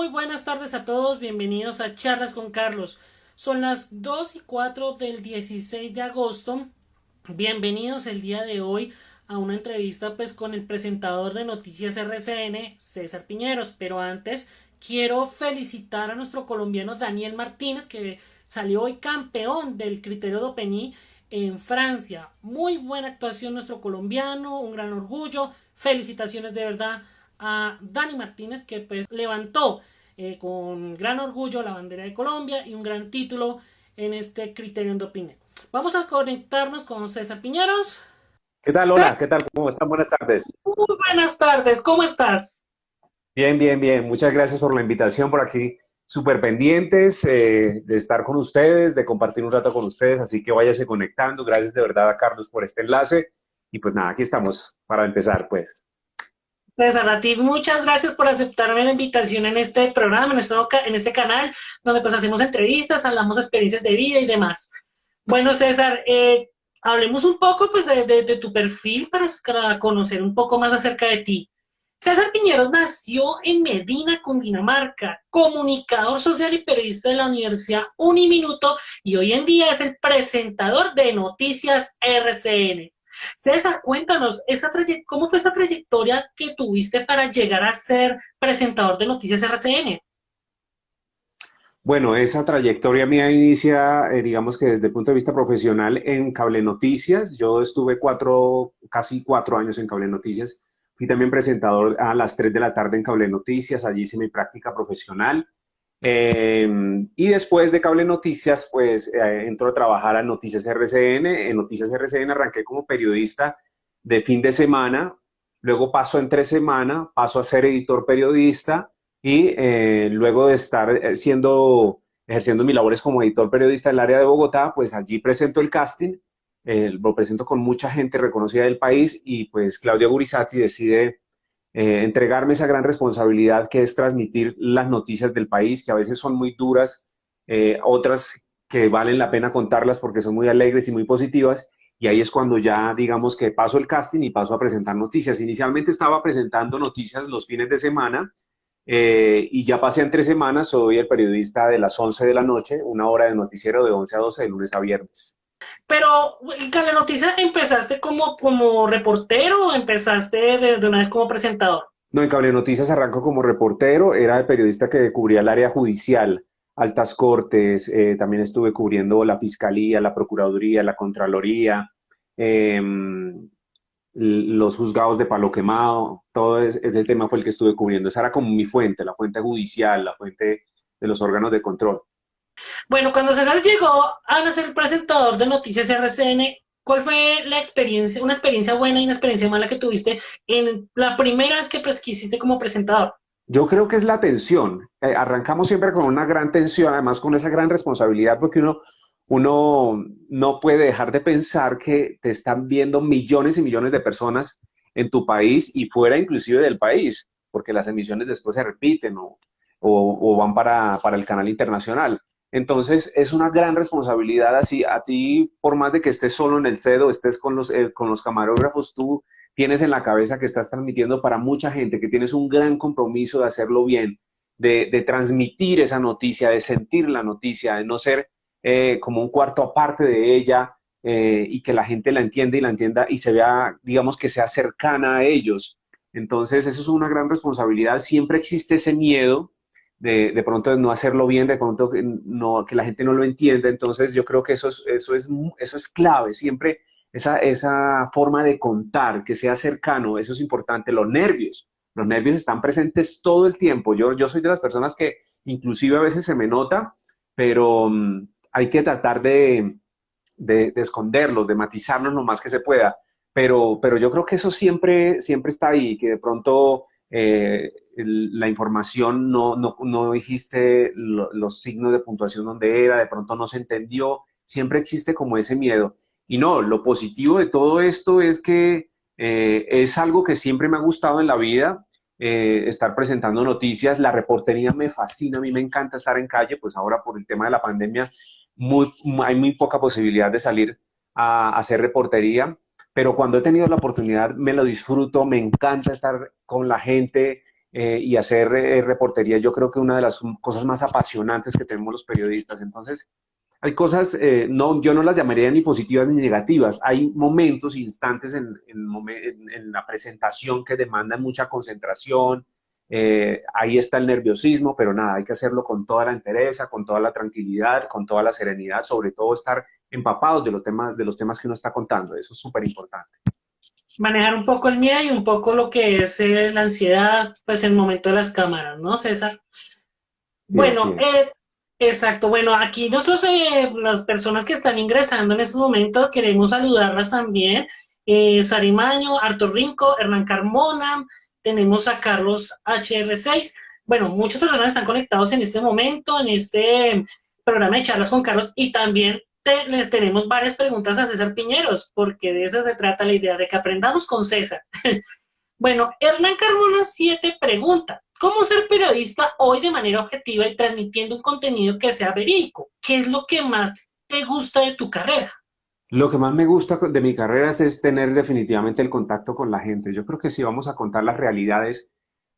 Muy buenas tardes a todos, bienvenidos a Charlas con Carlos. Son las 2:04 del 16 de agosto. Bienvenidos el día de hoy a una entrevista pues con el presentador de Noticias RCN, César Piñeros. Pero antes quiero felicitar a nuestro colombiano Daniel Martínez, que salió hoy campeón del criterio de Open en Francia. Muy buena actuación nuestro colombiano, un gran orgullo. Felicitaciones de verdad a Dani Martínez, que pues levantó con gran orgullo la bandera de Colombia y un gran título en este criterio de opinión. Vamos a conectarnos con César Piñeros. ¿Qué tal? César, Hola, ¿qué tal? ¿Cómo están? Buenas tardes. muy buenas tardes, ¿cómo estás? Bien, bien, bien. Muchas gracias por la invitación por aquí. Súper pendientes de estar con ustedes, de compartir un rato con ustedes, así que váyase conectando. Gracias de verdad a Carlos por este enlace. Y pues nada, aquí estamos para empezar, pues. César, a ti muchas gracias por aceptarme la invitación en este programa, en este canal, donde pues hacemos entrevistas, hablamos de experiencias de vida y demás. Bueno, César, hablemos un poco pues de tu perfil para conocer un poco más acerca de ti. César Piñeros nació en Medina, Cundinamarca, comunicador social y periodista de la Universidad Uniminuto, y hoy en día es el presentador de Noticias RCN. César, cuéntanos, ¿cómo fue esa trayectoria que tuviste para llegar a ser presentador de Noticias RCN? Bueno, esa trayectoria mía inicia, digamos que desde el punto de vista profesional en Cable Noticias. Yo estuve casi 4 años en Cable Noticias. Fui también presentador a las 3 de la tarde en Cable Noticias. Allí hice mi práctica profesional. Eh, y después de Cable Noticias, pues entro a trabajar a Noticias RCN. En Noticias RCN arranqué como periodista de fin de semana. Luego paso a entre semana, paso a ser editor periodista y luego de estar ejerciendo mis labores como editor periodista en el área de Bogotá, pues allí presento el casting, lo presento con mucha gente reconocida del país y pues Claudia Gurizati decide entregarme esa gran responsabilidad que es transmitir las noticias del país, que a veces son muy duras, otras que valen la pena contarlas porque son muy alegres y muy positivas, y ahí es cuando ya digamos que paso el casting y paso a presentar noticias. Inicialmente estaba presentando noticias los fines de semana, y ya pasé en 3 semanas, soy el periodista de las 11 de la noche, una hora de noticiero de 11 a 12 de lunes a viernes. Pero en Cale Noticias, ¿empezaste como reportero o empezaste de una vez como presentador? No, en Cable Noticias arranco como reportero, era el periodista que cubría el área judicial, altas cortes, también estuve cubriendo la fiscalía, la procuraduría, la contraloría, eh, los juzgados de Palo Quemado, ese tema fue el que estuve cubriendo. Esa era como mi fuente, la fuente judicial, la fuente de los órganos de control. Bueno, cuando César llegó a ser presentador de Noticias RCN, ¿cuál fue la experiencia, una experiencia buena y una experiencia mala que tuviste en la primera vez que hiciste como presentador? Yo creo que es la tensión. Arrancamos siempre con una gran tensión, además con esa gran responsabilidad, porque uno no puede dejar de pensar que te están viendo millones y millones de personas en tu país y fuera inclusive del país, porque las emisiones después se repiten o van para el canal internacional. Entonces es una gran responsabilidad así. A ti, por más de que estés solo en el set o estés con los camarógrafos, tú tienes en la cabeza que estás transmitiendo para mucha gente, que tienes un gran compromiso de hacerlo bien, de transmitir esa noticia, de sentir la noticia, de no ser como un cuarto aparte de ella, y que la gente la entienda y la entienda y se vea, digamos, que sea cercana a ellos. Entonces, eso es una gran responsabilidad. Siempre existe ese miedo de pronto de no hacerlo bien, de pronto que la gente no lo entienda. Entonces, yo creo que eso es clave. Siempre esa forma de contar, que sea cercano, eso es importante. Los nervios están presentes todo el tiempo. Yo soy de las personas que inclusive a veces se me nota, pero hay que tratar de esconderlos, de matizarlos lo más que se pueda. Pero yo creo que eso siempre, siempre está ahí, que de pronto la información no dijiste los signos de puntuación donde era, de pronto no se entendió, siempre existe como ese miedo. Y no, lo positivo de todo esto es que es algo que siempre me ha gustado en la vida, estar presentando noticias. La reportería me fascina, a mí me encanta estar en calle, pues ahora por el tema de la pandemia hay muy poca posibilidad de salir a hacer reportería, pero cuando he tenido la oportunidad me lo disfruto, me encanta estar con la gente, y hacer reportería, yo creo que una de las cosas más apasionantes que tenemos los periodistas. Entonces, hay cosas, no, yo no las llamaría ni positivas ni negativas. Hay momentos, instantes en la presentación que demandan mucha concentración. Ahí está el nerviosismo, pero nada, hay que hacerlo con toda la entereza, con toda la tranquilidad, con toda la serenidad, sobre todo estar empapados de los temas que uno está contando. Eso es súper importante. Manejar un poco el miedo y un poco lo que es la ansiedad, pues en el momento de las cámaras, ¿no, César? Sí, así Bueno, es. exacto. Bueno, aquí nosotros, las personas que están ingresando en este momento, queremos saludarlas también. Sarimaño, Artur Rinco, Hernán Carmona, tenemos a Carlos HR6. Bueno, muchas personas están conectados en este momento, en este programa de charlas con Carlos, y también les tenemos varias preguntas a César Piñeros, porque de eso se trata la idea, de que aprendamos con César. Bueno, Hernán Carmona 7 pregunta, ¿cómo ser periodista hoy de manera objetiva y transmitiendo un contenido que sea verídico? ¿Qué es lo que más te gusta de tu carrera? Lo que más me gusta de mi carrera es tener definitivamente el contacto con la gente. Yo creo que si vamos a contar las realidades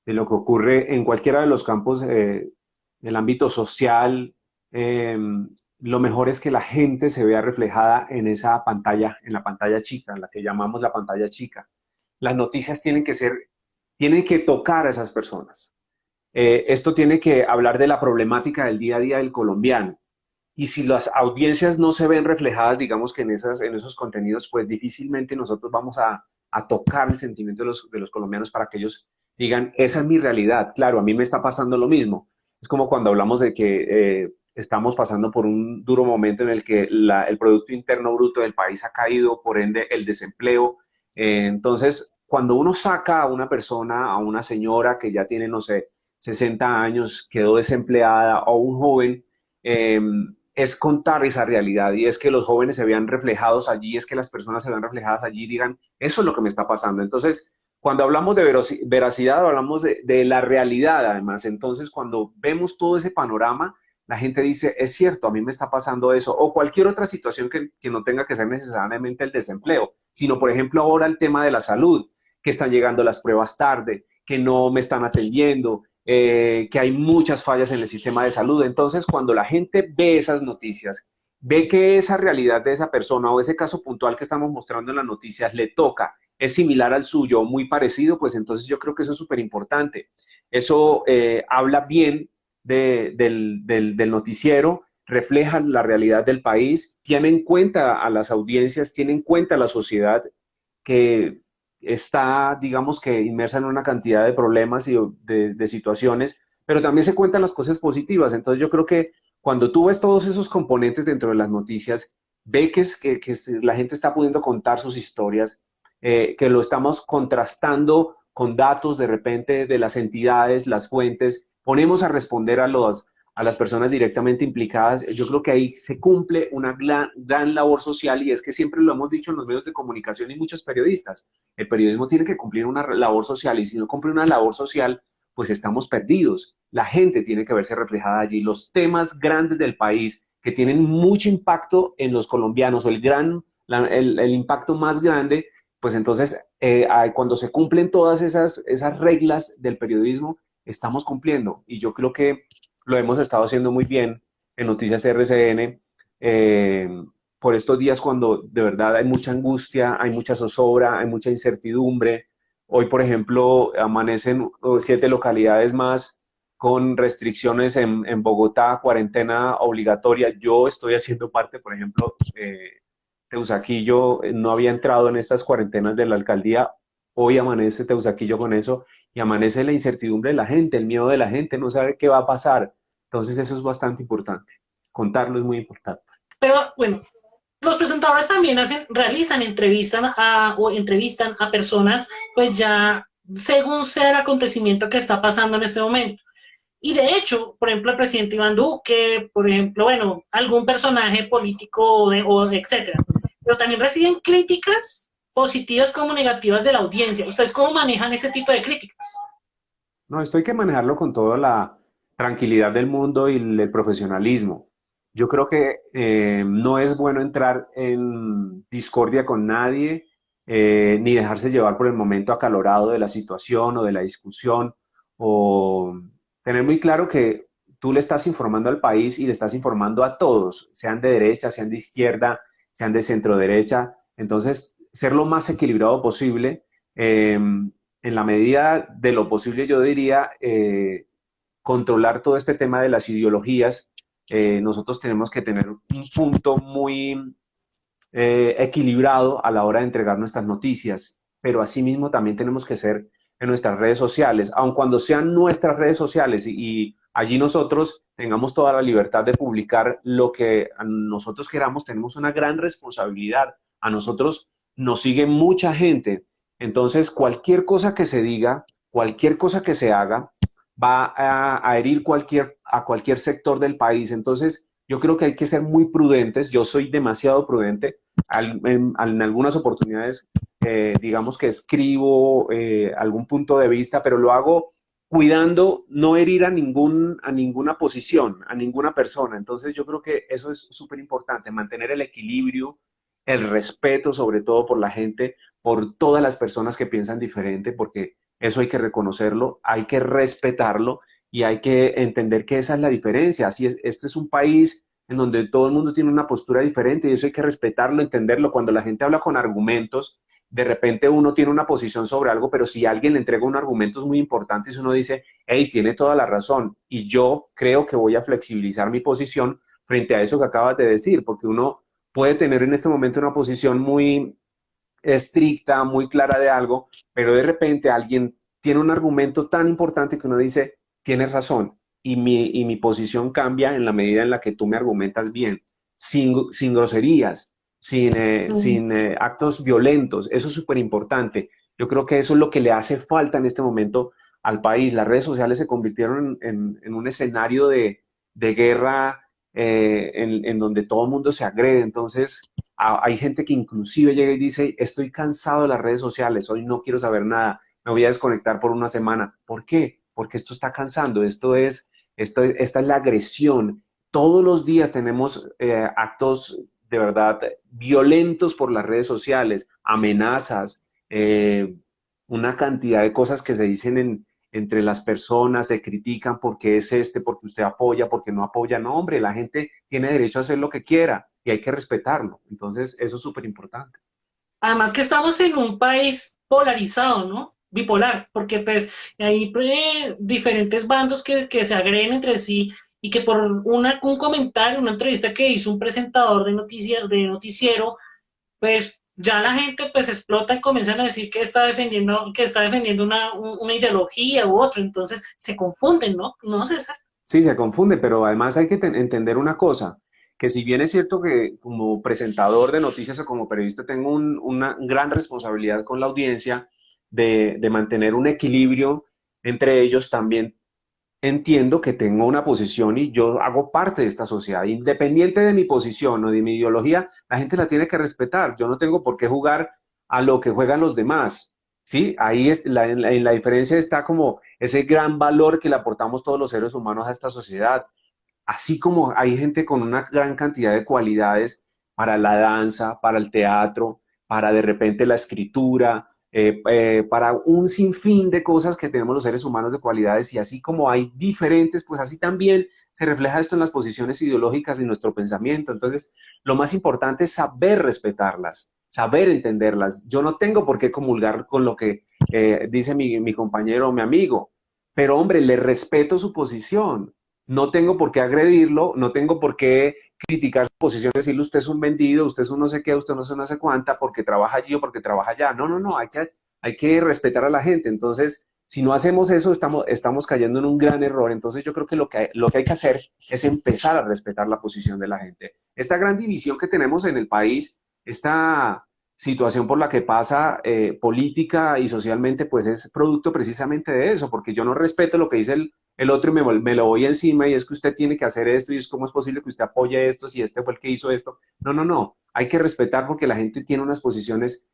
de lo que ocurre en cualquiera de los campos del ámbito social, eh, lo mejor es que la gente se vea reflejada en esa pantalla, en la pantalla chica, la que llamamos la pantalla chica. Las noticias tienen que tocar a esas personas. Esto tiene que hablar de la problemática del día a día del colombiano. Y si las audiencias no se ven reflejadas, digamos que en esos contenidos, pues difícilmente nosotros vamos a tocar el sentimiento de los colombianos para que ellos digan, esa es mi realidad. Claro, a mí me está pasando lo mismo. Es como cuando hablamos de que estamos pasando por un duro momento en el que el Producto Interno Bruto del país ha caído, por ende el desempleo. Entonces, cuando uno saca a una persona, a una señora que ya tiene, no sé, 60 años, quedó desempleada, o un joven, eh, es contar esa realidad y es que los jóvenes se vean reflejados allí, es que las personas se vean reflejadas allí y digan, eso es lo que me está pasando. Entonces, cuando hablamos de veracidad, hablamos de la realidad además. Entonces, cuando vemos todo ese panorama, la gente dice, es cierto, a mí me está pasando eso, o cualquier otra situación que no tenga que ser necesariamente el desempleo, sino, por ejemplo, ahora el tema de la salud, que están llegando las pruebas tarde, que no me están atendiendo, que hay muchas fallas en el sistema de salud. Entonces, cuando la gente ve esas noticias, ve que esa realidad de esa persona o ese caso puntual que estamos mostrando en las noticias le toca, es similar al suyo, muy parecido, pues entonces yo creo que eso es súper importante. Eso habla bien del noticiero, refleja la realidad del país, tiene en cuenta a las audiencias, tiene en cuenta a la sociedad que está, digamos que, inmersa en una cantidad de problemas y de situaciones, pero también se cuentan las cosas positivas. Entonces yo creo que cuando tú ves todos esos componentes dentro de las noticias, ve que la gente está pudiendo contar sus historias, que lo estamos contrastando con datos de repente de las entidades, las fuentes, ponemos a responder a las personas directamente implicadas. Yo creo que ahí se cumple una gran labor social y es que siempre lo hemos dicho en los medios de comunicación y muchos periodistas. El periodismo tiene que cumplir una labor social y si no cumple una labor social, pues estamos perdidos. La gente tiene que verse reflejada allí. Los temas grandes del país que tienen mucho impacto en los colombianos o el impacto más grande, pues entonces cuando se cumplen todas esas reglas del periodismo, estamos cumpliendo. Y yo creo que lo hemos estado haciendo muy bien en Noticias RCN. Por estos días cuando de verdad hay mucha angustia, hay mucha zozobra, hay mucha incertidumbre. Hoy, por ejemplo, amanecen 7 localidades más con restricciones en Bogotá, cuarentena obligatoria. Yo estoy haciendo parte, por ejemplo, Teusaquillo no había entrado en estas cuarentenas de la alcaldía. Hoy amanece Teusaquillo con eso y amanece la incertidumbre de la gente, el miedo de la gente, no sabe qué va a pasar. Entonces eso es bastante importante. Contarlo es muy importante. Pero bueno, los presentadores también realizan o entrevistan a personas, pues ya según sea el acontecimiento que está pasando en este momento. Y de hecho, por ejemplo, el presidente Iván Duque, por ejemplo, bueno, algún personaje político o etcétera. Pero también reciben críticas positivas como negativas de la audiencia. ¿Ustedes cómo manejan ese tipo de críticas? No, esto hay que manejarlo con toda la tranquilidad del mundo y el profesionalismo. Yo creo que no es bueno entrar en discordia con nadie, ni dejarse llevar por el momento acalorado de la situación o de la discusión o tener muy claro que tú le estás informando al país y le estás informando a todos, sean de derecha, sean de izquierda, sean de centro derecha. Entonces, ser lo más equilibrado posible. En la medida de lo posible, yo diría, controlar todo este tema de las ideologías. Nosotros tenemos que tener un punto muy equilibrado a la hora de entregar nuestras noticias, pero asimismo también tenemos que ser en nuestras redes sociales, aun cuando sean nuestras redes sociales y allí nosotros tengamos toda la libertad de publicar lo que a nosotros queramos, tenemos una gran responsabilidad. A nosotros nos sigue mucha gente, entonces cualquier cosa que se diga, cualquier cosa que se haga, va a herir a cualquier sector del país. Entonces, yo creo que hay que ser muy prudentes. Yo soy demasiado prudente. En algunas oportunidades, digamos que escribo algún punto de vista, pero lo hago cuidando no herir a ninguna posición, a ninguna persona. Entonces, yo creo que eso es súper importante, mantener el equilibrio, el respeto, sobre todo por la gente, por todas las personas que piensan diferente, porque eso hay que reconocerlo, hay que respetarlo y hay que entender que esa es la diferencia. Así es, este es un país en donde todo el mundo tiene una postura diferente y eso hay que respetarlo, entenderlo. Cuando la gente habla con argumentos, de repente uno tiene una posición sobre algo, pero si alguien le entrega un argumento muy importante, uno dice, hey, tiene toda la razón y yo creo que voy a flexibilizar mi posición frente a eso que acabas de decir, porque uno puede tener en este momento una posición muy estricta, muy clara de algo, pero de repente alguien tiene un argumento tan importante que uno dice, tienes razón, y mi posición cambia en la medida en la que tú me argumentas bien, sin groserías, sin actos violentos. Eso es súper importante. Yo creo que eso es lo que le hace falta en este momento al país. Las redes sociales se convirtieron en un escenario de guerra en donde todo el mundo se agrede. Entonces, hay gente que inclusive llega y dice, estoy cansado de las redes sociales, hoy no quiero saber nada, me voy a desconectar por una semana. ¿Por qué? Porque esto está cansando, esta es la agresión. Todos los días tenemos actos de verdad violentos por las redes sociales, amenazas, una cantidad de cosas que se dicen entre las personas, se critican porque es porque usted apoya, porque no apoya. No, hombre, la gente tiene derecho a hacer lo que quiera y hay que respetarlo. Entonces, eso es súper importante. Además que estamos en un país polarizado, ¿no? Bipolar, porque pues hay diferentes bandos que se agreden entre sí y que por un comentario, una entrevista que hizo un presentador de noticias, de noticiero, pues ya la gente pues explota y comienzan a decir que está defendiendo una ideología u otra, entonces se confunden, ¿no? No, César. Sí, se confunde, pero además hay que entender una cosa, que si bien es cierto que como presentador de noticias o como periodista tengo una gran responsabilidad con la audiencia de mantener un equilibrio entre ellos, también entiendo que tengo una posición y yo hago parte de esta sociedad. Independiente de mi posición o de mi ideología, la gente la tiene que respetar. Yo no tengo por qué jugar a lo que juegan los demás. ¿Sí? Ahí es en la diferencia está como ese gran valor que le aportamos todos los seres humanos a esta sociedad. Así como hay gente con una gran cantidad de cualidades para la danza, para el teatro, para de repente la escritura, para un sinfín de cosas que tenemos los seres humanos de cualidades y así como hay diferentes, pues así también se refleja esto en las posiciones ideológicas y nuestro pensamiento. Entonces, lo más importante es saber respetarlas, saber entenderlas. Yo no tengo por qué comulgar con lo que dice mi compañero o mi amigo, pero hombre, le respeto su posición. No tengo por qué agredirlo, no tengo por qué criticar su posición, decirle usted es un vendido, usted es un no sé qué, usted no sé no sé cuánta, porque trabaja allí o porque trabaja allá. No, no, no, hay que respetar a la gente. Entonces, si no hacemos eso, estamos cayendo en un gran error. Entonces, yo creo que lo que hay que hacer es empezar a respetar la posición de la gente. Esta gran división que tenemos en el país, esta situación por la que pasa política y socialmente, pues es producto precisamente de eso, porque yo no respeto lo que dice el otro y me lo voy encima y es que usted tiene que hacer esto y es cómo es posible que usted apoye esto si este fue el que hizo esto. No, no, no. Hay que respetar porque la gente tiene unas posiciones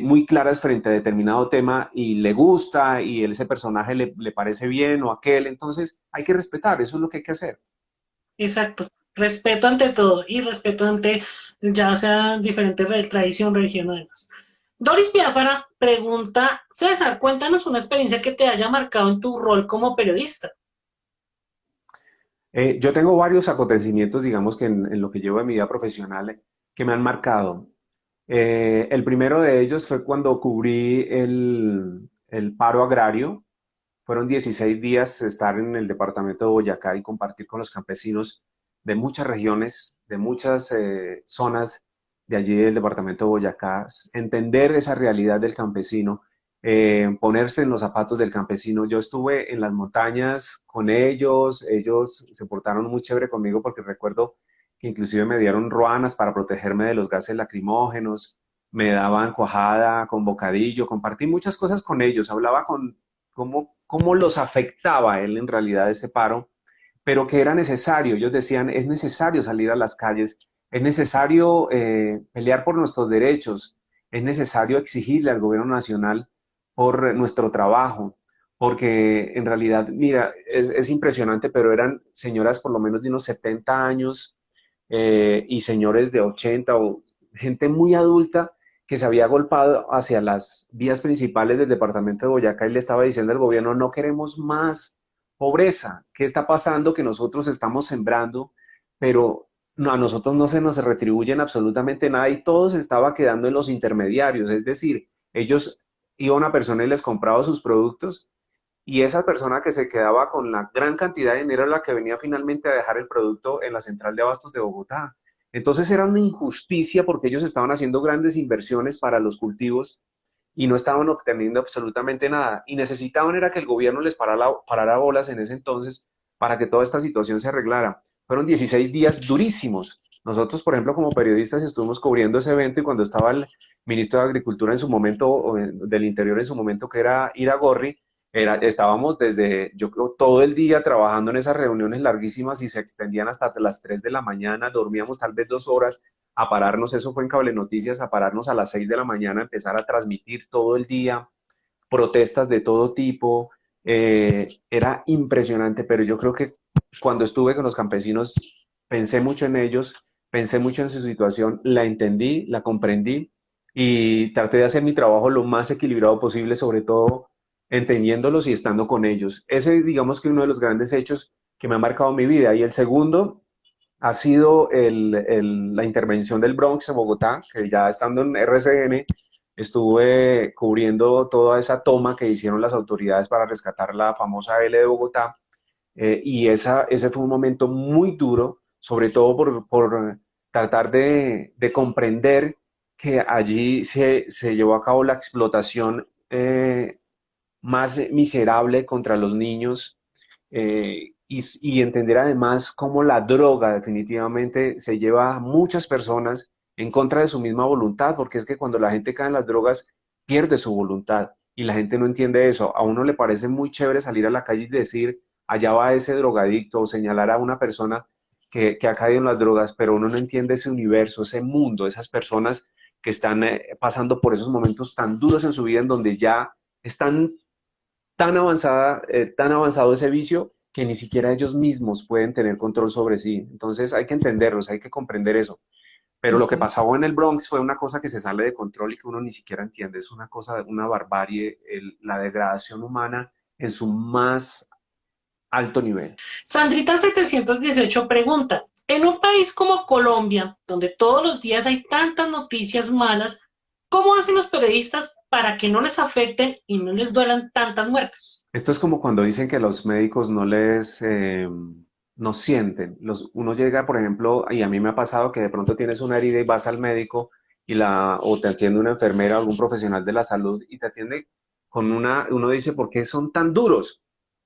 muy claras frente a determinado tema y le gusta y ese personaje le parece bien o aquel. Entonces hay que respetar. Eso es lo que hay que hacer. Exacto. Respeto ante todo y respeto ante ya sea diferente tradición, religión o demás. Doris Biafara pregunta, César, cuéntanos una experiencia que te haya marcado en tu rol como periodista. Yo tengo varios acontecimientos, digamos que en lo que llevo de mi vida profesional, que me han marcado. El primero de ellos fue cuando cubrí el paro agrario. Fueron 16 días estar en el departamento de Boyacá y compartir con los campesinos de muchas regiones, de muchas zonas de allí del departamento de Boyacá, entender esa realidad del campesino, ponerse en los zapatos del campesino. Yo estuve en las montañas con ellos, ellos se portaron muy chévere conmigo porque recuerdo que inclusive me dieron ruanas para protegerme de los gases lacrimógenos, me daban cuajada con bocadillo, compartí muchas cosas con ellos, hablaba con cómo los afectaba a él en realidad ese paro, pero que era necesario. Ellos decían, es necesario salir a las calles, es necesario pelear por nuestros derechos, es necesario exigirle al gobierno nacional por nuestro trabajo, porque en realidad, mira, es impresionante, pero eran señoras por lo menos de unos 70 años y señores de 80 o gente muy adulta que se había golpeado hacia las vías principales del departamento de Boyacá y le estaba diciendo al gobierno, no queremos más pobreza. ¿Qué está pasando? Que nosotros estamos sembrando, pero a nosotros no se nos retribuyen absolutamente nada y todo se estaba quedando en los intermediarios. Es decir, ellos iba una persona y les compraba sus productos y esa persona que se quedaba con la gran cantidad de dinero era la que venía finalmente a dejar el producto en la central de abastos de Bogotá. Entonces era una injusticia porque ellos estaban haciendo grandes inversiones para los cultivos y no estaban obteniendo absolutamente nada. Y necesitaban era que el gobierno les parara bolas en ese entonces para que toda esta situación se arreglara. Fueron 16 días durísimos. Nosotros, por ejemplo, como periodistas estuvimos cubriendo ese evento y cuando estaba el ministro de Agricultura en su momento, o del Interior en su momento, que era Iragorri, estábamos desde, yo creo, todo el día trabajando en esas reuniones larguísimas y se extendían hasta las 3 de la mañana, dormíamos tal vez 2 horas a pararnos, eso fue en Cable Noticias, a pararnos a las 6 de la mañana, a empezar a transmitir todo el día, protestas de todo tipo, era impresionante, pero yo creo que cuando estuve con los campesinos pensé mucho en ellos, pensé mucho en su situación, la entendí, la comprendí y traté de hacer mi trabajo lo más equilibrado posible, sobre todo entendiéndolos y estando con ellos. Ese es, digamos que uno de los grandes hechos que me ha marcado mi vida. Y el segundo ha sido la intervención del Bronx en Bogotá, que ya estando en RCN, estuve cubriendo toda esa toma que hicieron las autoridades para rescatar la famosa L de Bogotá. Y ese fue un momento muy duro, sobre todo por tratar de comprender que allí se llevó a cabo la explotación más miserable contra los niños y entender además cómo la droga definitivamente se lleva a muchas personas en contra de su misma voluntad, porque es que cuando la gente cae en las drogas pierde su voluntad y la gente no entiende eso. A uno le parece muy chévere salir a la calle y decir, allá va ese drogadicto o señalar a una persona que ha caído en las drogas, pero uno no entiende ese universo, ese mundo, esas personas que están pasando por esos momentos tan duros en su vida en donde ya están tan avanzado ese vicio que ni siquiera ellos mismos pueden tener control sobre sí. Entonces hay que entenderlos, hay que comprender eso. Pero lo que Ujú. pasaba en el Bronx fue una cosa que se sale de control y que uno ni siquiera entiende. Es una cosa, una barbarie, la degradación humana en su más alto nivel. Sandrita 718 pregunta, en un país como Colombia, donde todos los días hay tantas noticias malas, ¿cómo hacen los periodistas para que no les afecten y no les duelan tantas muertes? Esto es como cuando dicen que los médicos no sienten. Uno llega, por ejemplo, y a mí me ha pasado que de pronto tienes una herida y vas al médico o te atiende una enfermera o algún profesional de la salud y te atiende uno dice, ¿por qué son tan duros?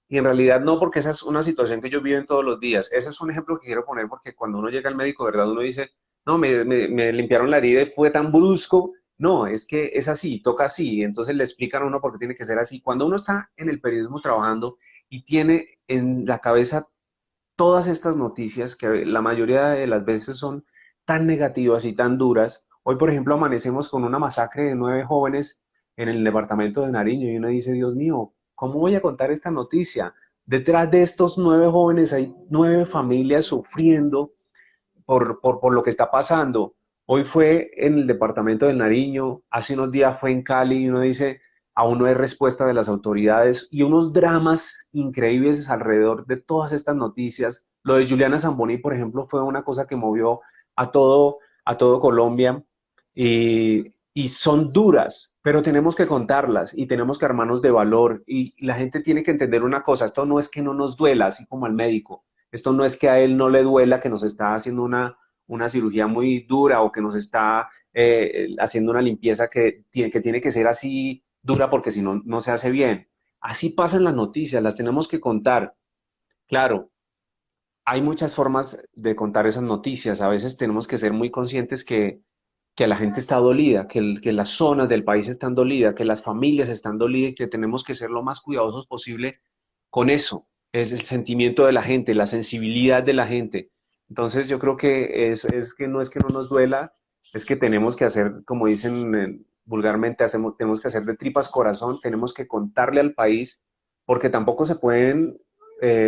Y en realidad no, porque esa es una situación que ellos viven todos los días. Ese es un ejemplo que quiero poner porque cuando uno llega al médico, ¿verdad? Uno dice, no, me limpiaron la herida y fue tan brusco. No, es que es así, toca así. Entonces le explican a uno por qué tiene que ser así. Cuando uno está en el periodismo trabajando y tiene en la cabeza todas estas noticias que la mayoría de las veces son tan negativas y tan duras. Hoy, por ejemplo, amanecemos con una masacre de 9 jóvenes en el departamento de Nariño y uno dice, Dios mío, ¿cómo voy a contar esta noticia? Detrás de estos 9 jóvenes hay 9 familias sufriendo por lo que está pasando. Hoy fue en el departamento del Nariño, hace unos días fue en Cali y uno dice, aún no hay respuesta de las autoridades y unos dramas increíbles alrededor de todas estas noticias. Lo de Juliana Zamboni, por ejemplo, fue una cosa que movió a todo Colombia y son duras, pero tenemos que contarlas y tenemos que armarnos de valor y la gente tiene que entender una cosa, esto no es que no nos duela, así como al médico, esto no es que a él no le duela que nos está haciendo una cirugía muy dura o que nos está haciendo una limpieza que tiene que ser así dura porque si no, no se hace bien. Así pasan las noticias, las tenemos que contar. Claro, hay muchas formas de contar esas noticias. A veces tenemos que ser muy conscientes que la gente está dolida, que las zonas del país están dolidas, que las familias están dolidas y que tenemos que ser lo más cuidadosos posible con eso. Es el sentimiento de la gente, la sensibilidad de la gente. Entonces yo creo que es que no nos duela, es que tenemos que hacer, como dicen vulgarmente, tenemos que hacer de tripas corazón, tenemos que contarle al país, porque tampoco se pueden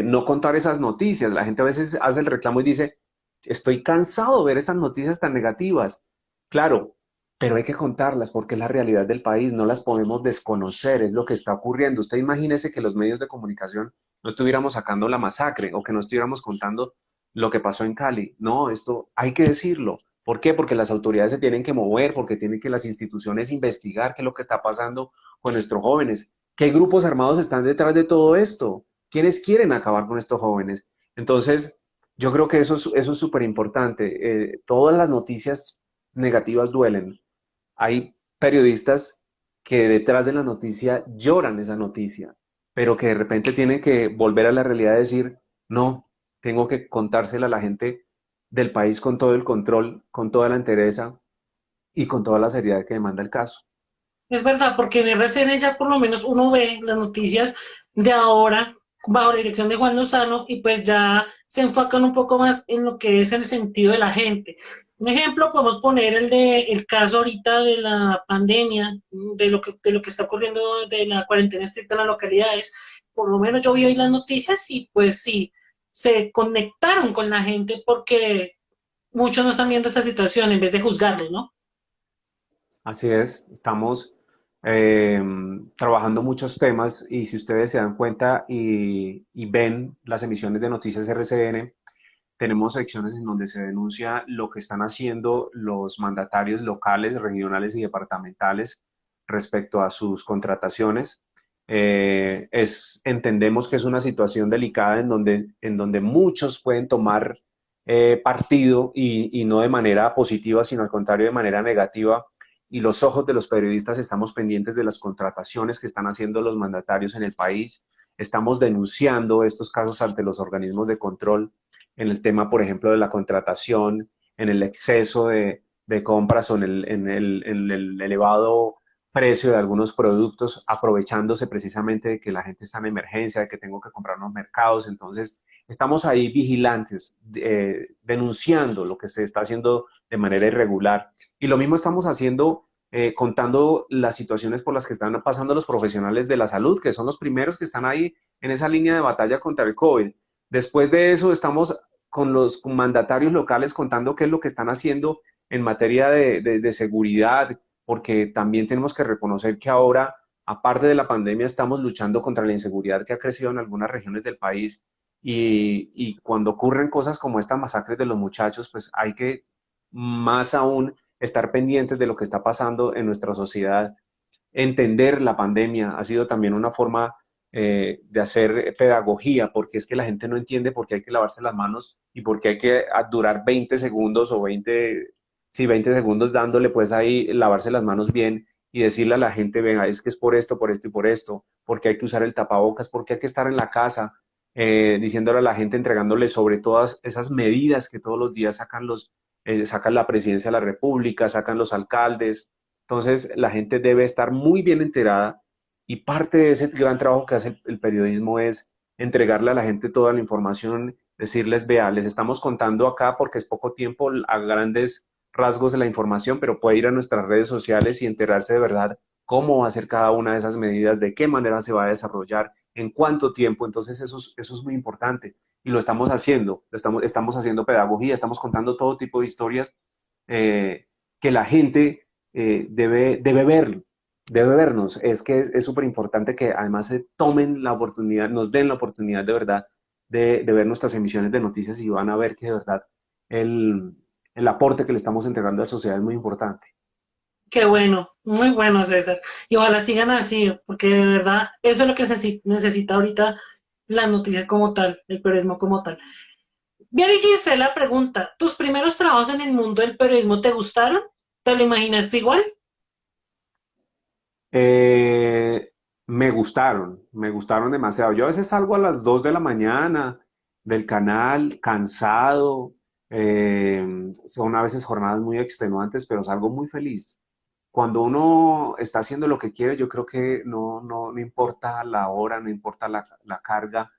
no contar esas noticias. La gente a veces hace el reclamo y dice, estoy cansado de ver esas noticias tan negativas. Claro, pero hay que contarlas porque es la realidad del país, no las podemos desconocer, es lo que está ocurriendo. Usted imagínese que los medios de comunicación no estuviéramos sacando la masacre o que no estuviéramos contando lo que pasó en Cali. No, esto hay que decirlo. ¿Por qué? Porque las autoridades se tienen que mover, porque tienen que las instituciones investigar qué es lo que está pasando con nuestros jóvenes. ¿Qué grupos armados están detrás de todo esto? ¿Quiénes quieren acabar con estos jóvenes? Entonces, yo creo que eso es súper importante. Todas las noticias negativas duelen. Hay periodistas que detrás de la noticia lloran esa noticia, pero que de repente tienen que volver a la realidad y decir, no, tengo que contársela a la gente del país con todo el control, con toda la entereza y con toda la seriedad que demanda el caso. Es verdad, porque en RCN ya por lo menos uno ve las noticias de ahora bajo la dirección de Juan Lozano y pues ya se enfocan un poco más en lo que es el sentido de la gente. Un ejemplo, podemos poner el caso ahorita de la pandemia, de lo que está ocurriendo de la cuarentena estricta en las localidades. Por lo menos yo vi hoy las noticias y pues sí, se conectaron con la gente porque muchos no están viendo esa situación en vez de juzgarlos, ¿no? Así es, estamos trabajando muchos temas y si ustedes se dan cuenta y ven las emisiones de noticias RCN, tenemos secciones en donde se denuncia lo que están haciendo los mandatarios locales, regionales y departamentales respecto a sus contrataciones. Entendemos que es una situación delicada en donde muchos pueden tomar partido y no de manera positiva, sino al contrario, de manera negativa. Y los ojos de los periodistas estamos pendientes de las contrataciones que están haciendo los mandatarios en el país. Estamos denunciando estos casos ante los organismos de control en el tema, por ejemplo, de la contratación, en el exceso de compras o en el elevado precio de algunos productos, aprovechándose precisamente de que la gente está en emergencia, de que tengo que comprar unos mercados. Entonces, estamos ahí vigilantes, denunciando lo que se está haciendo de manera irregular. Y lo mismo estamos haciendo contando las situaciones por las que están pasando los profesionales de la salud, que son los primeros que están ahí en esa línea de batalla contra el COVID. Después de eso, estamos con los mandatarios locales contando qué es lo que están haciendo en materia de seguridad, porque también tenemos que reconocer que ahora, aparte de la pandemia, estamos luchando contra la inseguridad que ha crecido en algunas regiones del país y cuando ocurren cosas como estas masacres de los muchachos, pues hay que más aún estar pendientes de lo que está pasando en nuestra sociedad. Entender la pandemia ha sido también una forma de hacer pedagogía, porque es que la gente no entiende por qué hay que lavarse las manos y por qué hay que durar 20 segundos o 20, sí, 20 segundos dándole pues ahí lavarse las manos bien y decirle a la gente, venga, es que es por esto y por esto, porque hay que usar el tapabocas, porque hay que estar en la casa, diciéndole a la gente, entregándole sobre todas esas medidas que todos los días sacan la presidencia de la República, sacan los alcaldes. Entonces, la gente debe estar muy bien enterada y parte de ese gran trabajo que hace el periodismo es entregarle a la gente toda la información, decirles, vea, les estamos contando acá porque es poco tiempo a grandes rasgos de la información, pero puede ir a nuestras redes sociales y enterarse de verdad cómo va a ser cada una de esas medidas, de qué manera se va a desarrollar, en cuánto tiempo. Entonces, eso es muy importante y lo estamos haciendo. Estamos haciendo pedagogía, estamos contando todo tipo de historias que la gente debe ver, debe vernos. Es que es súper importante que además se tomen la oportunidad, nos den la oportunidad de verdad de ver nuestras emisiones de noticias y van a ver que de verdad el, el aporte que le estamos entregando a la sociedad es muy importante. Qué bueno, muy bueno, César. Y ojalá sigan así, porque de verdad eso es lo que necesita ahorita la noticia como tal, el periodismo como tal. Bien, y Gisela pregunta, ¿tus primeros trabajos en el mundo del periodismo te gustaron? ¿Te lo imaginaste igual? Eh, me gustaron demasiado. Yo a veces salgo a las 2 de la mañana del canal, cansado, son a veces jornadas muy extenuantes, pero salgo muy feliz. Cuando uno está haciendo lo que quiere, yo creo que no importa la hora, no importa la carga,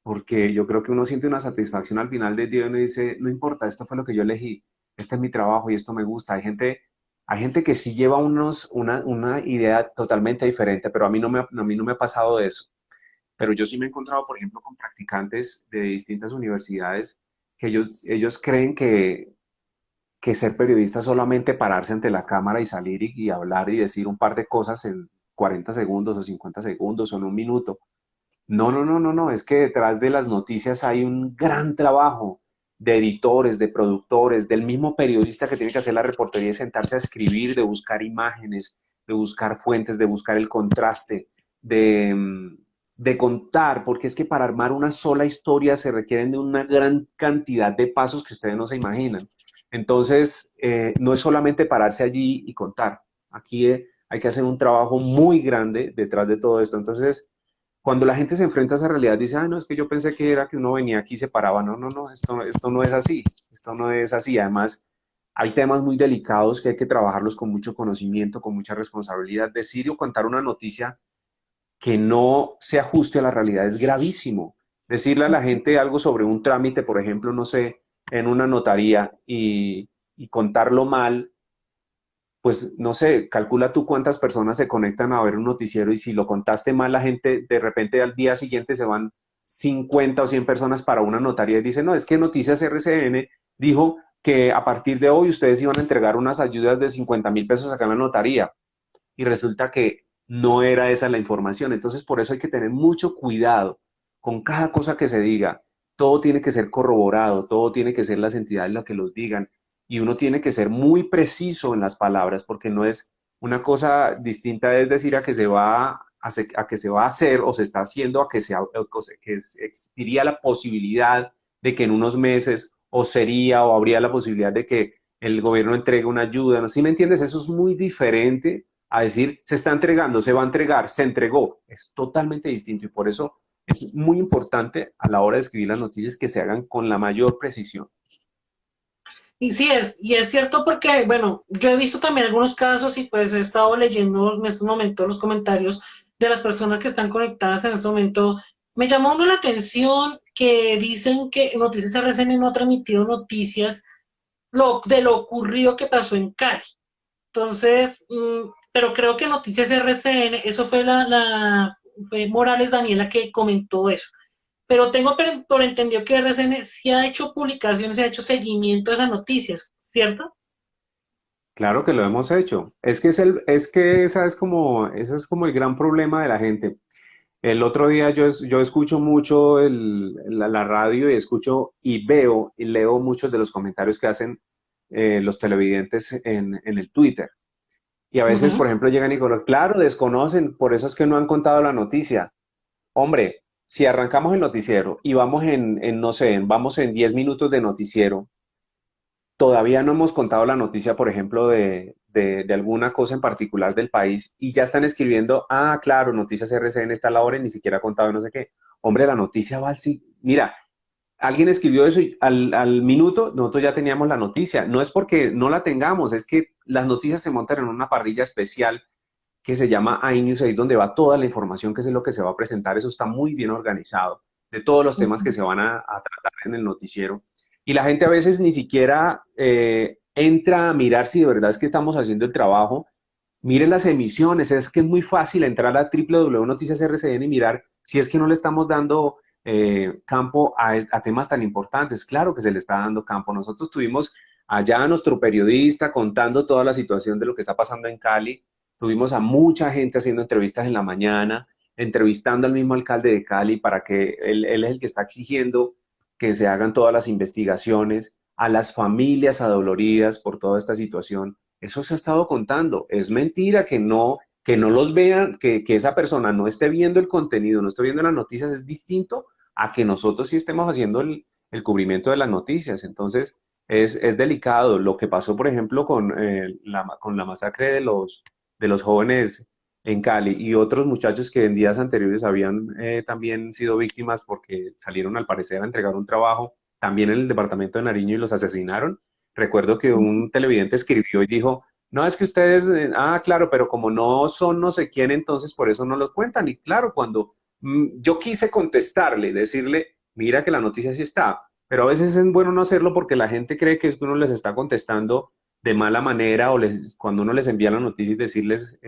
porque yo creo que uno siente una satisfacción al final del día y uno dice, no importa, esto fue lo que yo elegí, este es mi trabajo y esto me gusta. Hay gente que sí lleva una idea totalmente diferente, pero a mí no me ha pasado de eso. Pero yo sí me he encontrado, por ejemplo, con practicantes de distintas universidades que ellos creen que ser periodista es solamente pararse ante la cámara y salir y hablar y decir un par de cosas en 40 segundos o 50 segundos o en un minuto. No, es que detrás de las noticias hay un gran trabajo de editores, de productores, del mismo periodista que tiene que hacer la reportería y sentarse a escribir, de buscar imágenes, de buscar fuentes, de buscar el contraste, de contar, porque es que para armar una sola historia se requieren de una gran cantidad de pasos que ustedes no se imaginan. Entonces, no es solamente pararse allí y contar. Aquí hay que hacer un trabajo muy grande detrás de todo esto. Entonces, cuando la gente se enfrenta a esa realidad, dice, ah, no, es que yo pensé que era que uno venía aquí y se paraba. No, esto no es así, esto no es así. Además, hay temas muy delicados que hay que trabajarlos con mucho conocimiento, con mucha responsabilidad. Decir o contar una noticia que no se ajuste a la realidad es gravísimo. Decirle a la gente algo sobre un trámite, por ejemplo, no sé, en una notaría y contarlo mal, pues no sé, calcula tú cuántas personas se conectan a ver un noticiero y si lo contaste mal, la gente de repente al día siguiente se van 50 o 100 personas para una notaría y dicen, no, es que Noticias RCN dijo que a partir de hoy ustedes iban a entregar unas ayudas de 50.000 pesos acá en la notaría y resulta que no era esa la información. Entonces, por eso hay que tener mucho cuidado con cada cosa que se diga. Todo tiene que ser corroborado, todo tiene que ser las entidades las que los digan y uno tiene que ser muy preciso en las palabras porque no es una cosa distinta es decir a que se va a que se va a hacer o se está haciendo a que existiría la posibilidad de que en unos meses o sería o habría la posibilidad de que el gobierno entregue una ayuda, ¿no? ¿Sí me entiendes? Eso es muy diferente a decir se está entregando, se va a entregar, se entregó. Es totalmente distinto y por eso es muy importante a la hora de escribir las noticias que se hagan con la mayor precisión. Y es cierto porque, bueno, yo he visto también algunos casos y pues he estado leyendo en estos momentos los comentarios de las personas que están conectadas en este momento. Me llamó uno la atención que dicen que Noticias RCN no ha transmitido noticias de lo ocurrido que pasó en Cali. Entonces, pero creo que Noticias RCN, eso fue fue Morales Daniela que comentó eso. Pero tengo por entendido que RCN sí ha hecho publicaciones, ha hecho seguimiento de esas noticias, ¿cierto? Claro que lo hemos hecho. Es que ese es como el gran problema de la gente. El otro día yo escucho mucho la radio y escucho y veo y leo muchos de los comentarios que hacen los televidentes en el Twitter. Y a veces, Ujú. por ejemplo, llegan y dicen, claro, desconocen, por eso es que no han contado la noticia. Hombre, si arrancamos el noticiero y vamos no sé, vamos en 10 minutos de noticiero, todavía no hemos contado la noticia, por ejemplo, de alguna cosa en particular del país y ya están escribiendo, ah, claro, Noticias RCN está a la hora y ni siquiera ha contado no sé qué. Hombre, la noticia va al sí. Mira, alguien escribió eso y al minuto nosotros ya teníamos la noticia. No es porque no la tengamos, es que las noticias se montan en una parrilla especial que se llama iNews, ahí donde va toda la información, que es lo que se va a presentar. Eso está muy bien organizado, de todos los temas que se van a tratar en el noticiero. Y la gente a veces ni siquiera entra a mirar si de verdad es que estamos haciendo el trabajo. Miren las emisiones, es que es muy fácil entrar a www Noticias RCN y mirar si es que no le estamos dando campo a temas tan importantes. Claro que se le está dando campo. Nosotros tuvimos allá nuestro periodista contando toda la situación de lo que está pasando en Cali. Tuvimos a mucha gente haciendo entrevistas en la mañana, entrevistando al mismo alcalde de Cali para que él es el que está exigiendo que se hagan todas las investigaciones, a las familias adoloridas por toda esta situación. Eso se ha estado contando. Es mentira que no los vean, que esa persona no esté viendo el contenido, no esté viendo las noticias, es distinto a que nosotros sí estemos haciendo el cubrimiento de las noticias. Entonces, es delicado. Lo que pasó, por ejemplo, con la masacre de los jóvenes en Cali y otros muchachos que en días anteriores habían también sido víctimas porque salieron al parecer a entregar un trabajo también en el departamento de Nariño y los asesinaron. Recuerdo que un televidente escribió y dijo, no, es que ustedes, claro, pero como no son no sé quién, entonces por eso no los cuentan. Y claro, cuando yo quise contestarle, decirle, mira que la noticia sí está, pero a veces es bueno no hacerlo porque la gente cree que uno les está contestando de mala manera o cuando uno les envía la noticia y decirles,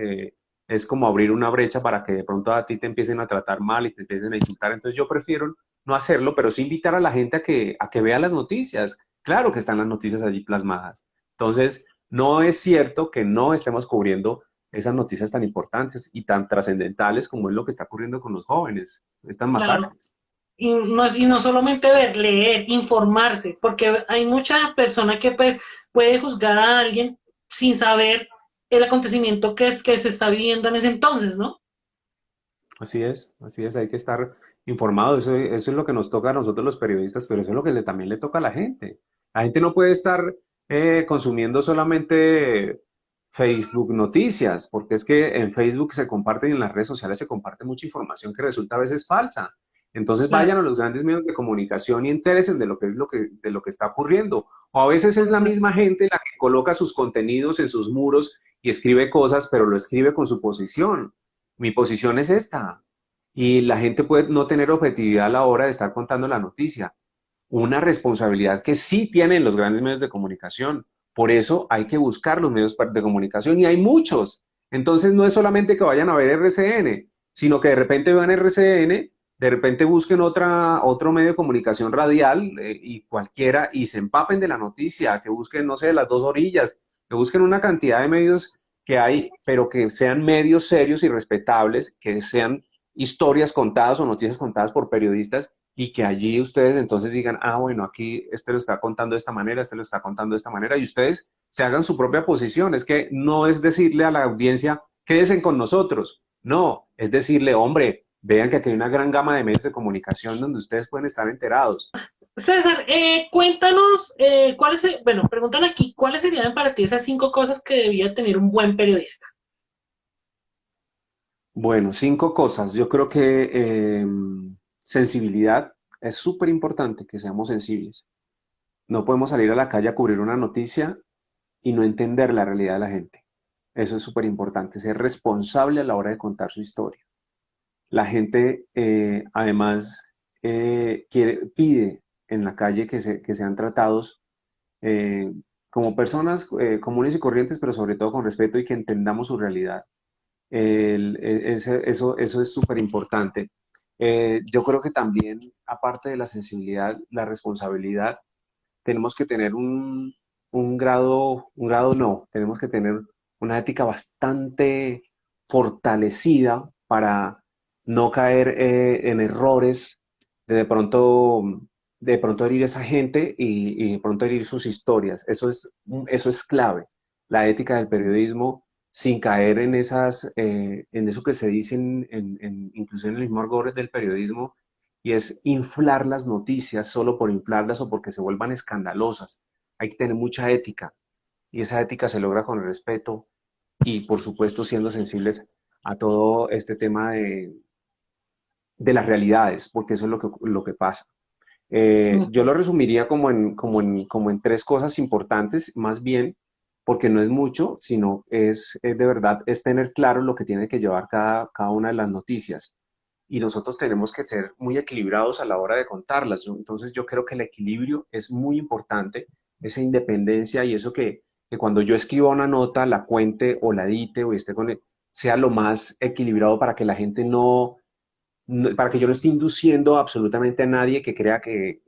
es como abrir una brecha para que de pronto a ti te empiecen a tratar mal y te empiecen a insultar. Entonces yo prefiero no hacerlo, pero sí invitar a la gente a que vea las noticias. Claro que están las noticias allí plasmadas. Entonces, no es cierto que no estemos cubriendo esas noticias tan importantes y tan trascendentales como es lo que está ocurriendo con los jóvenes, estas Claro. masacres. Y no solamente ver, leer, informarse, porque hay mucha persona que pues puede juzgar a alguien sin saber el acontecimiento que se está viviendo en ese entonces, ¿no? Así es, hay que estar informado. Eso es lo que nos toca a nosotros los periodistas, pero eso es lo que también le toca a la gente. La gente no puede estar consumiendo solamente Facebook Noticias, porque es que en Facebook se comparten y en las redes sociales se comparte mucha información que resulta a veces falsa. Entonces Claro, vayan a los grandes medios de comunicación y interesen de lo que es de lo que está ocurriendo. O a veces es la misma gente la que coloca sus contenidos en sus muros y escribe cosas, pero lo escribe con su posición. Mi posición es esta. Y la gente puede no tener objetividad a la hora de estar contando la noticia. Una responsabilidad que sí tienen los grandes medios de comunicación. Por eso hay que buscar los medios de comunicación y hay muchos. Entonces no es solamente que vayan a ver RCN, sino que de repente vean RCN, de repente busquen otro medio de comunicación radial y cualquiera y se empapen de la noticia, que busquen, no sé, las dos orillas, que busquen una cantidad de medios que hay, pero que sean medios serios y respetables, que sean historias contadas o noticias contadas por periodistas y que allí ustedes entonces digan, bueno, aquí este lo está contando de esta manera, este lo está contando de esta manera, y ustedes se hagan su propia posición. Es que no es decirle a la audiencia, quédense con nosotros. No, es decirle, hombre, vean que aquí hay una gran gama de medios de comunicación donde ustedes pueden estar enterados. César, cuéntanos, bueno, preguntan aquí, ¿cuáles serían para ti esas 5 cosas que debía tener un buen periodista? Bueno, 5 cosas. Yo creo que sensibilidad es súper importante que seamos sensibles. No podemos salir a la calle a cubrir una noticia y no entender la realidad de la gente. Eso es súper importante, ser responsable a la hora de contar su historia. La gente, además, pide en la calle que sean tratados eh, como personas comunes y corrientes, pero sobre todo con respeto y que entendamos su realidad. Eso es súper importante. Yo creo que también, aparte de la sensibilidad, la responsabilidad, tenemos que tener un grado no, tenemos que tener una ética bastante fortalecida para no caer en errores de pronto herir a esa gente y de pronto herir sus historias. Eso es clave. La ética del periodismo sin caer en eso que se dice incluso en el mismo argot del periodismo, y es inflar las noticias solo por inflarlas o porque se vuelvan escandalosas. Hay que tener mucha ética y esa ética se logra con el respeto y por supuesto siendo sensibles a todo este tema de las realidades, porque eso es lo que pasa. Yo lo resumiría como en 3 cosas importantes, más bien, porque no es mucho, sino es de verdad, es tener claro lo que tiene que llevar cada una de las noticias. Y nosotros tenemos que ser muy equilibrados a la hora de contarlas. Entonces yo creo que el equilibrio es muy importante, esa independencia y eso que cuando yo escriba una nota, la cuente o la edite o esté sea lo más equilibrado para que la gente para que yo no esté induciendo absolutamente a nadie que crea que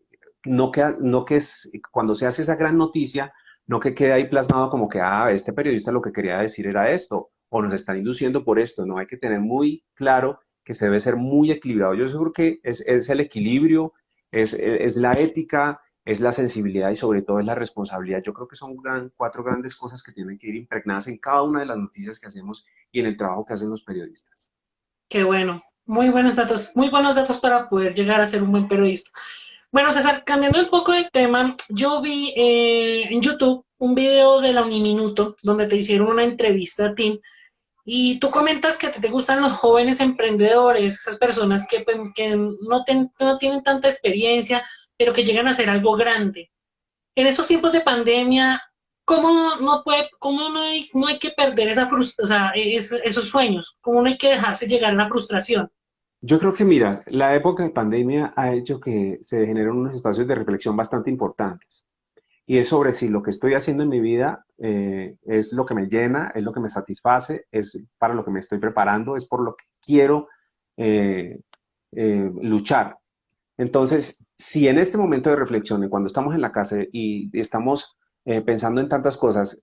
no que es cuando se hace esa gran noticia, no que quede ahí plasmado como que, ah, este periodista lo que quería decir era esto, o nos están induciendo por esto, no, hay que tener muy claro que se debe ser muy equilibrado. Yo seguro que es el equilibrio, es la ética, es la sensibilidad y sobre todo es la responsabilidad. Yo creo que son cuatro grandes cosas que tienen que ir impregnadas en cada una de las noticias que hacemos y en el trabajo que hacen los periodistas. Qué bueno, muy buenos datos para poder llegar a ser un buen periodista. Bueno, César, cambiando un poco de tema, yo vi en YouTube un video de la Uniminuto donde te hicieron una entrevista a ti y tú comentas que te gustan los jóvenes emprendedores, esas personas que no tienen tanta experiencia, pero que llegan a hacer algo grande. En estos tiempos de pandemia, cómo no hay que perder esa o sea, esos sueños? ¿Cómo no hay que dejarse llegar a la frustración? Yo creo que, mira, la época de pandemia ha hecho que se generen unos espacios de reflexión bastante importantes. Y es sobre si lo que estoy haciendo en mi vida es lo que me llena, es lo que me satisface, es para lo que me estoy preparando, es por lo que quiero eh, luchar. Entonces, si en este momento de reflexión, cuando estamos en la casa y estamos pensando en tantas cosas,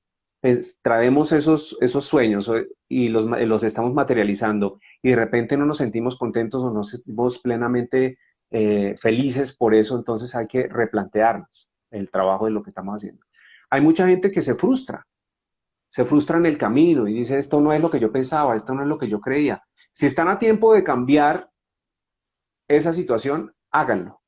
traemos esos sueños y los estamos materializando y de repente no nos sentimos contentos o no nos sentimos plenamente felices por eso, entonces hay que replantearnos el trabajo de lo que estamos haciendo. Hay mucha gente que se frustra en el camino y dice, esto no es lo que yo pensaba, esto no es lo que yo creía. Si están a tiempo de cambiar esa situación, háganlo.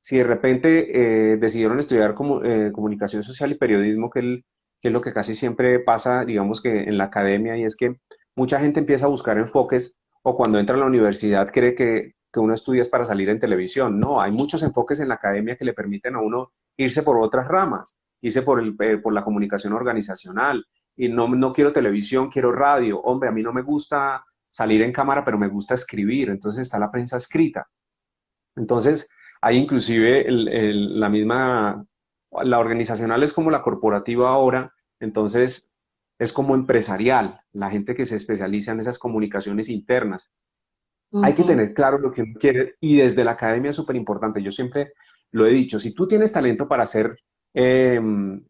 Si de repente decidieron estudiar comunicación social y periodismo, que es lo que casi siempre pasa, digamos que en la academia, y es que mucha gente empieza a buscar enfoques o cuando entra a la universidad cree que uno estudia es para salir en televisión. No, hay muchos enfoques en la academia que le permiten a uno irse por otras ramas, irse por la comunicación organizacional. Y no, no quiero televisión, quiero radio. Hombre, a mí no me gusta salir en cámara, pero me gusta escribir. Entonces está la prensa escrita. Entonces, hay inclusive la organizacional es como la corporativa ahora, entonces es como empresarial, la gente que se especializa en esas comunicaciones internas. Hay que Ujú. tener claro lo que uno quiere y desde la academia es súper importante. Yo siempre lo he dicho, si tú tienes talento para hacer eh,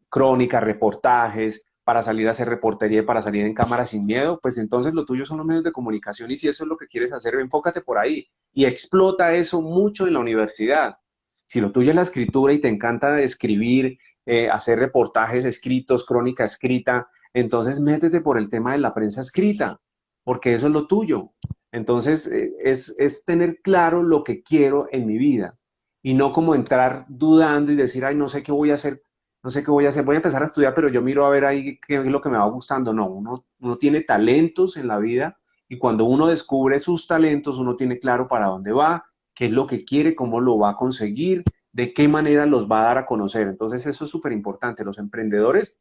crónicas, reportajes, para salir a hacer reportería, para salir en cámara sin miedo, pues entonces lo tuyo son los medios de comunicación y si eso es lo que quieres hacer, enfócate por ahí y explota eso mucho en la universidad. Si lo tuyo es la escritura y te encanta escribir, hacer reportajes escritos, crónica escrita, entonces métete por el tema de la prensa escrita, porque eso es lo tuyo. Entonces, es tener claro lo que quiero en mi vida y no como entrar dudando y decir, ay, no sé qué voy a hacer, no sé qué voy a hacer, voy a empezar a estudiar, pero yo miro a ver ahí qué es lo que me va gustando. No, uno tiene talentos en la vida y cuando uno descubre sus talentos, uno tiene claro para dónde va, qué es lo que quiere, cómo lo va a conseguir, de qué manera los va a dar a conocer. Entonces, eso es súper importante. Los emprendedores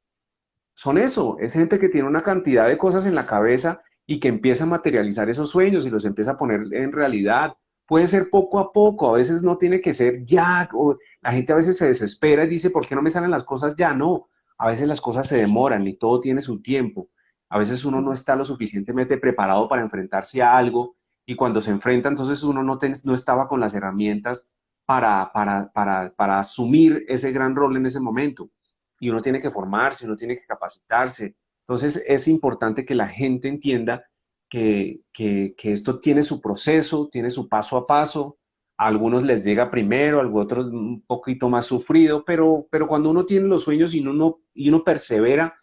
son eso, es gente que tiene una cantidad de cosas en la cabeza y que empieza a materializar esos sueños y los empieza a poner en realidad. Puede ser poco a poco, a veces no tiene que ser ya, o la gente a veces se desespera y dice, ¿por qué no me salen las cosas ya? No, a veces las cosas se demoran y todo tiene su tiempo. A veces uno no está lo suficientemente preparado para enfrentarse a algo y cuando se enfrenta, entonces uno no estaba con las herramientas para asumir ese gran rol en ese momento y uno tiene que formarse, uno tiene que capacitarse. Entonces es importante que la gente entienda que esto tiene su proceso, tiene su paso a paso. A algunos les llega primero, a otros un poquito más sufrido, pero cuando uno tiene los sueños y uno persevera,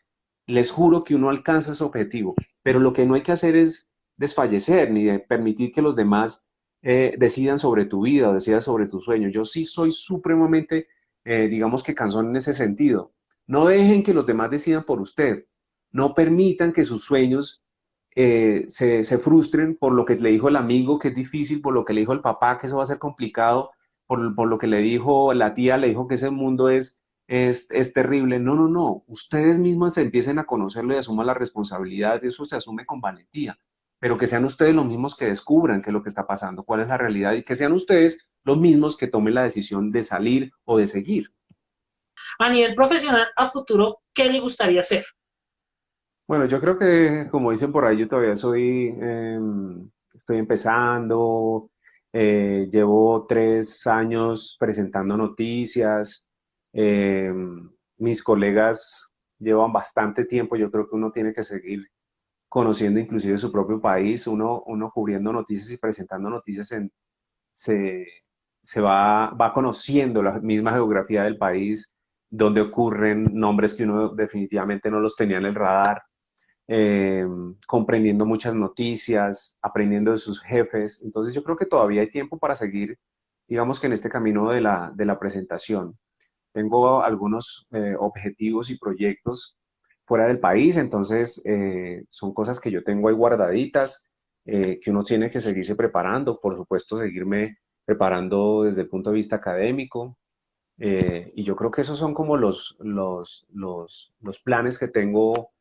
les juro que uno alcanza ese objetivo. Pero lo que no hay que hacer es desfallecer ni de permitir que los demás decidan sobre tu vida o decidan sobre tus sueños. Yo sí soy supremamente, digamos que cansón en ese sentido. No dejen que los demás decidan por usted. No permitan que sus sueños se frustren por lo que le dijo el amigo que es difícil, por lo que le dijo el papá que eso va a ser complicado, por lo que le dijo la tía, le dijo que ese mundo es terrible. No, no, no. Ustedes mismos se empiecen a conocerlo y asuman la responsabilidad. Eso se asume con valentía. Pero que sean ustedes los mismos que descubran qué es lo que está pasando, cuál es la realidad y que sean ustedes los mismos que tomen la decisión de salir o de seguir. A nivel profesional, a futuro, ¿qué le gustaría hacer? Bueno, yo creo que, como dicen por ahí, yo todavía estoy empezando, llevo 3 años presentando noticias, mis colegas llevan bastante tiempo. Yo creo que uno tiene que seguir conociendo inclusive su propio país, uno cubriendo noticias y presentando noticias se, va conociendo la misma geografía del país, donde ocurren nombres que uno definitivamente no los tenía en el radar, eh, comprendiendo muchas noticias, aprendiendo de sus jefes. Entonces yo creo que todavía hay tiempo para seguir, digamos que en este camino de la presentación. Tengo algunos objetivos y proyectos fuera del país, entonces son cosas que yo tengo ahí guardaditas, que uno tiene que seguirse preparando, por supuesto, seguirme preparando desde el punto de vista académico, y yo creo que esos son como los planes que tengo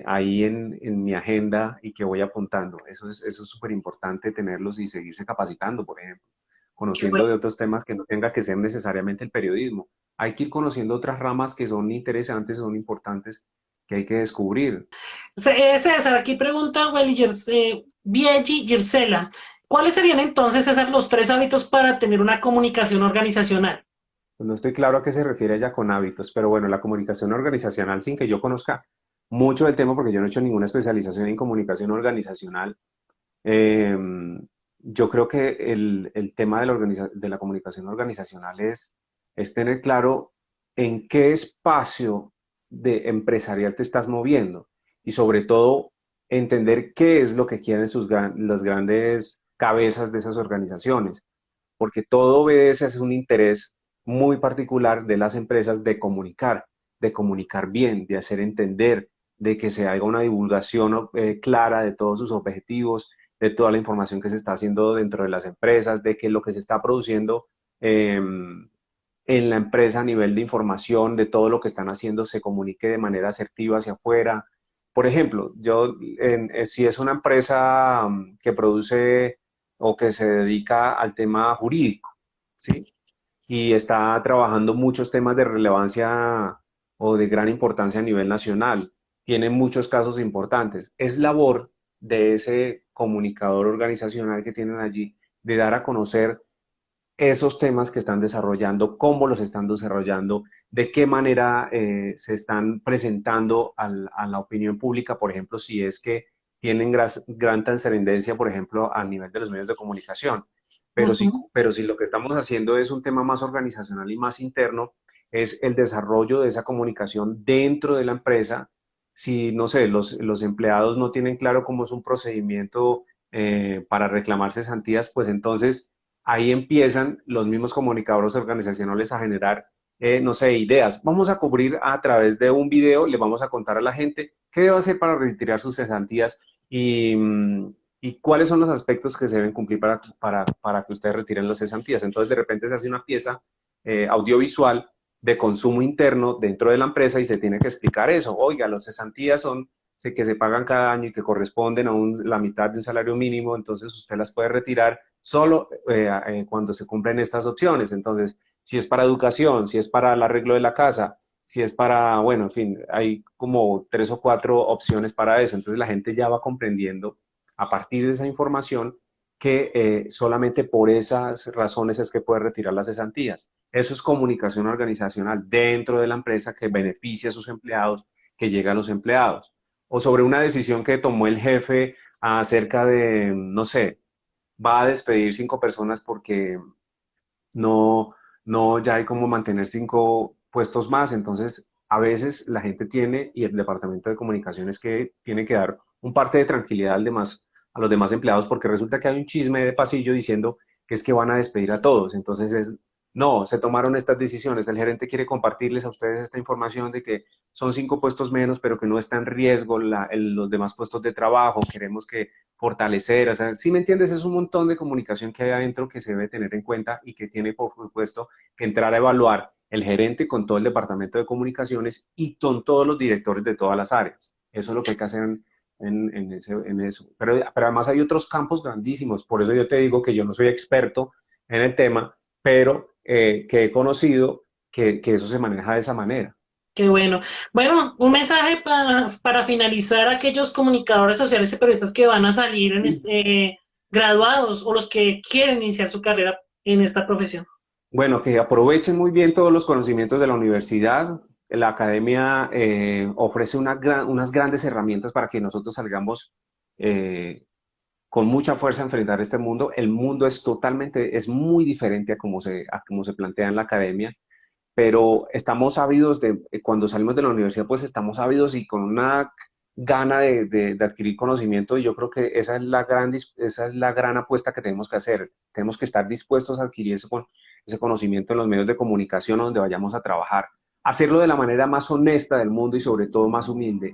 ahí en mi agenda y que voy apuntando. Eso es súper importante tenerlos y seguirse capacitando, por ejemplo, Qué conociendo de otros temas que no tenga que ser necesariamente el periodismo. Hay que ir conociendo otras ramas que son interesantes, son importantes, que hay que descubrir. César, aquí pregunta Viegi Girsela. ¿Cuáles serían entonces, César, los tres hábitos para tener una comunicación organizacional? Pues no estoy claro a qué se refiere ella con hábitos, pero bueno, la comunicación organizacional, sin que yo conozca mucho del tema, porque yo no he hecho ninguna especialización en comunicación organizacional, eh, yo creo que el tema de de la comunicación organizacional es tener claro en qué espacio de empresarial te estás moviendo y sobre todo entender qué es lo que quieren las grandes cabezas de esas organizaciones, porque todo obedece a un interés muy particular de las empresas de comunicar bien, de hacer entender, de que se haga una divulgación clara de todos sus objetivos, de toda la información que se está haciendo dentro de las empresas, de que lo que se está produciendo en la empresa a nivel de información, de todo lo que están haciendo, se comunique de manera asertiva hacia afuera. Por ejemplo, si es una empresa que produce o que se dedica al tema jurídico, ¿sí? Y está trabajando muchos temas de relevancia o de gran importancia a nivel nacional. Tiene muchos casos importantes. Es labor de ese comunicador organizacional que tienen allí de dar a conocer esos temas que están desarrollando, cómo los están desarrollando, de qué manera se están presentando a la opinión pública, por ejemplo, si es que tienen gran trascendencia, por ejemplo, a nivel de los medios de comunicación. Ujú. Pero si lo que estamos haciendo es un tema más organizacional y más interno, es el desarrollo de esa comunicación dentro de la empresa. Si, no sé, los empleados no tienen claro cómo es un procedimiento para reclamar cesantías, pues entonces ahí empiezan los mismos comunicadores organizacionales a generar, no sé, ideas. Vamos a cubrir a través de un video, le vamos a contar a la gente qué debe hacer para retirar sus cesantías y cuáles son los aspectos que se deben cumplir para que ustedes retiren las cesantías. Entonces, de repente se hace una pieza audiovisual de consumo interno dentro de la empresa y se tiene que explicar eso. Oiga, las cesantías son que se pagan cada año y que corresponden a la mitad de un salario mínimo, entonces usted las puede retirar solo cuando se cumplen estas opciones. Entonces, si es para educación, si es para el arreglo de la casa, si es para, bueno, en fin, hay como 3 o 4 opciones para eso. Entonces la gente ya va comprendiendo a partir de esa información que solamente por esas razones es que puede retirar las cesantías. Eso es comunicación organizacional dentro de la empresa que beneficia a sus empleados, que llega a los empleados. O sobre una decisión que tomó el jefe acerca de, no sé, va a despedir 5 personas porque no ya hay como mantener 5 puestos más. Entonces, a veces la gente tiene, y el departamento de comunicaciones que tiene que dar un parte de tranquilidad a los demás empleados, porque resulta que hay un chisme de pasillo diciendo que es que van a despedir a todos. Entonces no, se tomaron estas decisiones. El gerente quiere compartirles a ustedes esta información de que son 5 puestos menos, pero que no está en riesgo los demás puestos de trabajo. Queremos que fortalecer, o sea, si me entiendes, es un montón de comunicación que hay adentro que se debe tener en cuenta y que tiene, por supuesto, que entrar a evaluar el gerente con todo el departamento de comunicaciones y con todos los directores de todas las áreas. Eso es lo que hay que hacer en eso. Pero además hay otros campos grandísimos, por eso yo te digo que yo no soy experto en el tema, pero que he conocido que eso se maneja de esa manera. Qué bueno. Bueno, un mensaje para finalizar a aquellos comunicadores sociales y periodistas que van a salir graduados o los que quieren iniciar su carrera en esta profesión. Bueno, que aprovechen muy bien todos los conocimientos de la universidad, la academia ofrece unas grandes herramientas para que nosotros salgamos con mucha fuerza a enfrentar este mundo. El mundo es muy diferente a como se plantea en la academia, pero estamos ávidos cuando salimos de la universidad, pues estamos ávidos y con una gana de adquirir conocimiento, y yo creo que esa es la gran apuesta que tenemos que hacer. Tenemos que estar dispuestos a adquirir ese conocimiento en los medios de comunicación donde vayamos a trabajar, hacerlo de la manera más honesta del mundo y sobre todo más humilde.